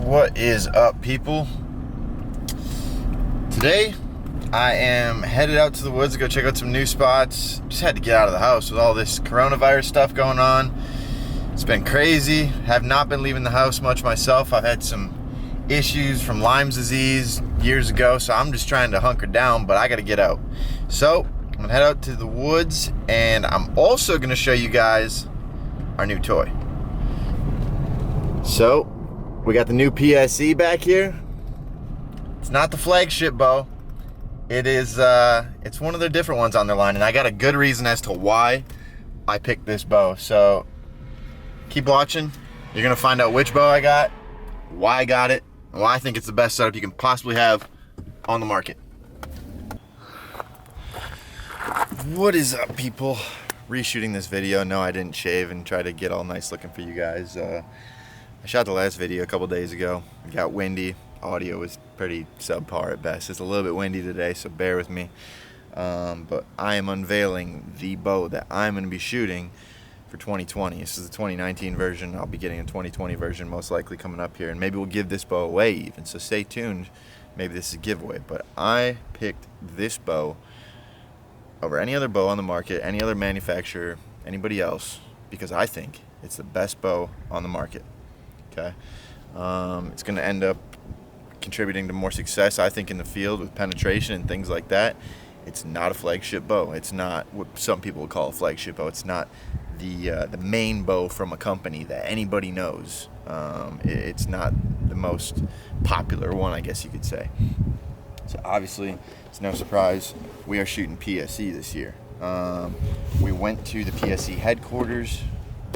What is up, people? Today I am headed out to the woods to go check out some new spots. Just had to get out of the house with all this coronavirus stuff going on. It's been crazy. Have not been leaving the house much myself. I've had some issues from Lyme disease years ago, so I'm just trying to hunker down, but I gotta get out. So I'm gonna head out to the woods, and I'm also gonna show you guys our new toy. So we got the new PSE back here. It's not the flagship bow. It is, it's one of their different ones on their line, and I got a good reason as to why I picked this bow. So keep watching. You're gonna find out which bow I got, why I got it, and why I think it's the best setup you can possibly have on the market. What is up, people? Reshooting this video. No, I didn't shave and try to get all nice looking for you guys. I shot the last video a couple days ago. It got windy. Audio was pretty subpar at best. It's a little bit windy today, so bear with me. But I am unveiling the bow that I'm going to be shooting for 2020. This is the 2019 version. I'll be getting a 2020 version most likely coming up here, and maybe we'll give this bow away even. So stay tuned. Maybe this is a giveaway. But I picked this bow over any other bow on the market, any other manufacturer, anybody else, because I think it's the best bow on the market. Okay, it's going to end up contributing to more success, I think, in the field with penetration and things like that. It's not a flagship bow. It's not what some people would call a flagship bow. It's not the main bow from a company that anybody knows. It's not the most popular one, I guess you could say. So obviously, it's no surprise we are shooting PSE this year. We went to the PSE headquarters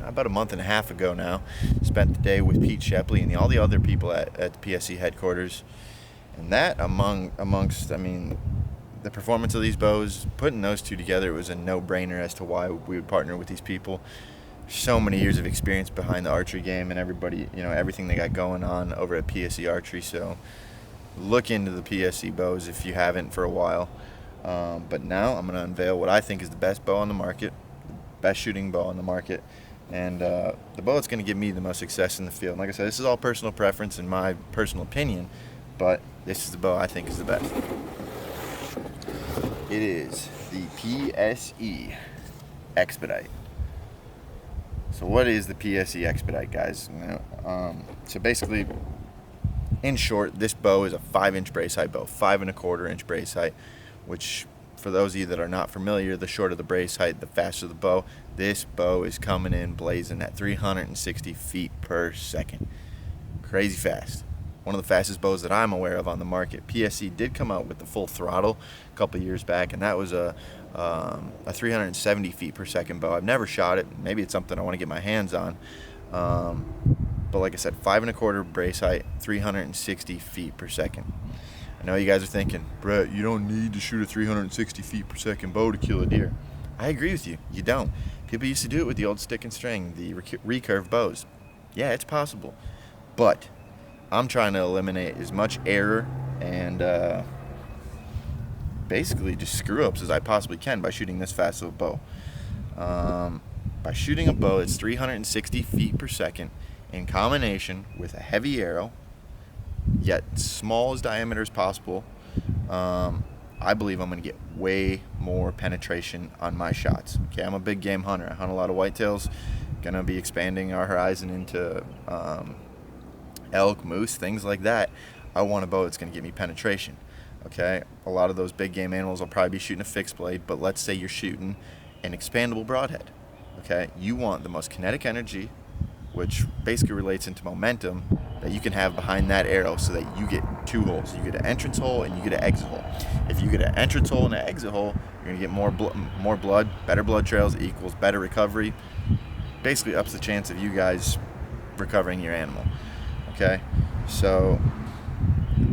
about a month and a half ago now. Spent the day with Pete Shepley and all the other people at the PSE headquarters. And that amongst, I mean, the performance of these bows, putting those two together, it was a no-brainer as to why we would partner with these people. So many years of experience behind the archery game, and everybody, you know, everything they got going on over at PSE Archery. So look into the PSE bows if you haven't for a while. But now I'm going to unveil what I think is the best bow on the market, the best shooting bow on the market, and the bow that's going to give me the most success in the field. And like I said, this is all personal preference and my personal opinion, but this is the bow I think is the best. It is the PSE Expedite. So what is the PSE Expedite, guys? So basically, in short, this bow is a 5-inch brace height bow, 5.25-inch brace height, which, for those of you that are not familiar, the shorter the brace height, the faster the bow. This bow is coming in blazing at 360 feet per second. Crazy fast. One of the fastest bows that I'm aware of on the market. PSE did come out with the full throttle a couple of years back, and that was a 370 feet per second bow. I've never shot it. Maybe it's something I want to get my hands on. But like I said, 5.25 brace height, 360 feet per second. I know you guys are thinking, Brett, you don't need to shoot a 360 feet per second bow to kill a deer. I agree with you. You don't. People used to do it with the old stick and string, the recurve bows. Yeah, it's possible. But I'm trying to eliminate as much error and basically just screw-ups as I possibly can by shooting this fast of a bow. By shooting a bow that's 360 feet per second in combination with a heavy arrow, yet small as diameter as possible, I believe I'm going to get way more penetration on my shots. Okay, I'm a big game hunter. I hunt a lot of whitetails. Going to be expanding our horizon into elk, moose, things like that. I want a bow that's going to give me penetration. Okay, a lot of those big game animals will probably be shooting a fixed blade, but let's say you're shooting an expandable broadhead. Okay, you want the most kinetic energy, which basically relates into momentum, that you can have behind that arrow, so that you get two holes. You get an entrance hole and you get an exit hole. If you get an entrance hole and an exit hole, you're going to get more blood, better blood trails equals better recovery. Basically ups the chance of you guys recovering your animal. Okay, so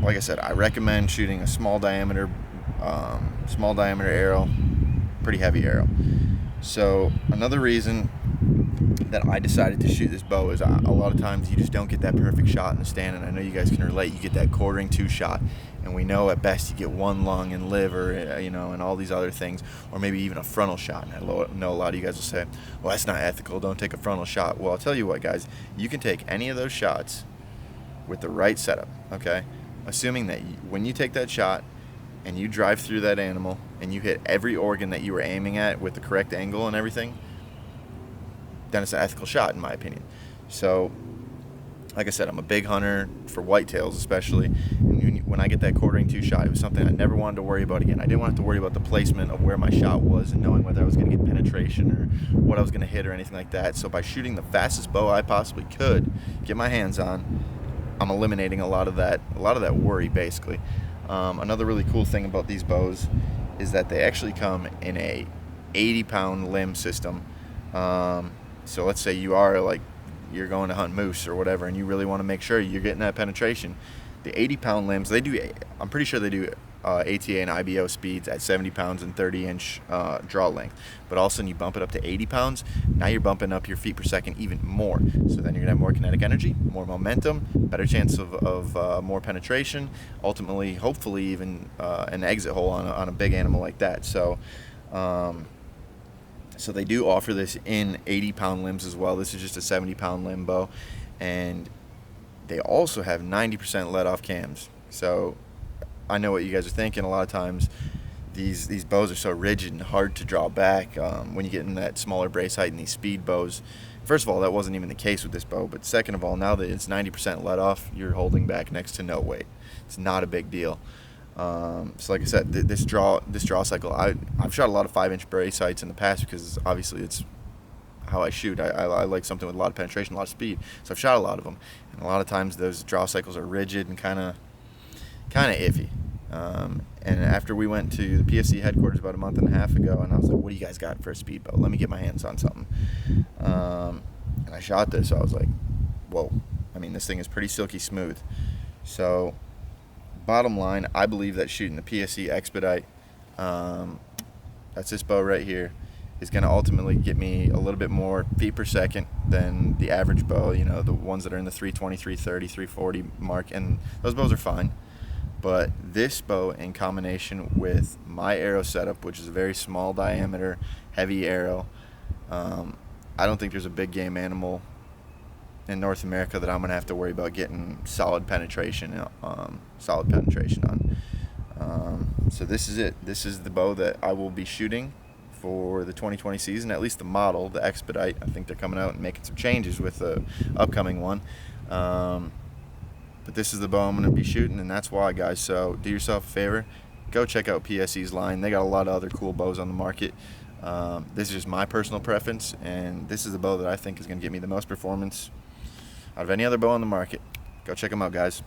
like I said, I recommend shooting a small diameter arrow, pretty heavy arrow. So another reason that I decided to shoot this bow is a lot of times you just don't get that perfect shot in the stand, and I know you guys can relate. You get that quartering 2 shot, and we know at best you get one lung and liver, you know, and all these other things, or maybe even a frontal shot. And I know a lot of you guys will say, well, that's not ethical, don't take a frontal shot. Well, I'll tell you what, guys, you can take any of those shots with the right setup, okay? Assuming that when you take that shot and you drive through that animal and you hit every organ that you were aiming at with the correct angle and everything, then it's an ethical shot, in my opinion. So, like I said, I'm a big hunter for whitetails especially. And when I get that quartering two shot, it was something I never wanted to worry about again. I didn't want to worry about the placement of where my shot was and knowing whether I was going to get penetration or what I was going to hit or anything like that. So by shooting the fastest bow I possibly could get my hands on, I'm eliminating a lot of that worry, basically. Another really cool thing about these bows is that they actually come in a 80-pound limb system. So let's say you're going to hunt moose or whatever, and you really want to make sure you're getting that penetration. The 80-pound limbs, I'm pretty sure they do ATA and IBO speeds at 70 pounds and 30-inch draw length. But all of a sudden you bump it up to 80 pounds, now you're bumping up your feet per second even more. So then you're going to have more kinetic energy, more momentum, better chance of more penetration, ultimately, hopefully even an exit hole on a big animal like that. So they do offer this in 80-pound limbs as well. This is just a 70-pound limb bow. And they also have 90% let-off cams. So I know what you guys are thinking. A lot of times these bows are so rigid and hard to draw back when you get in that smaller brace height and these speed bows. First of all, that wasn't even the case with this bow. But second of all, now that it's 90% let-off, you're holding back next to no weight. It's not a big deal. So like I said, this draw cycle, I've shot a lot of 5-inch brace sights in the past because obviously it's how I shoot. I like something with a lot of penetration, a lot of speed. So I've shot a lot of them, and a lot of times those draw cycles are rigid and kind of iffy. And after we went to the PSE headquarters about a month and a half ago, and I was like, "What do you guys got for a speed bow? Let me get my hands on something." And I shot this. So I was like, "Whoa!" I mean, this thing is pretty silky smooth. So bottom line, I believe that shooting the PSE Expedite, that's this bow right here, is going to ultimately get me a little bit more feet per second than the average bow, the ones that are in the 320, 330, 340 mark, and those bows are fine. But this bow, in combination with my arrow setup, which is a very small diameter, heavy arrow, I don't think there's a big game animal in North America that I'm going to have to worry about getting solid penetration on. So this is it. This is the bow that I will be shooting for the 2020 season, at least the model, the Expedite. I think they're coming out and making some changes with the upcoming one. But this is the bow I'm going to be shooting, and that's why, guys. So do yourself a favor. Go check out PSE's line. They got a lot of other cool bows on the market. This is just my personal preference, and this is the bow that I think is going to get me the most performance out of any other bow on the market. Go check them out, guys.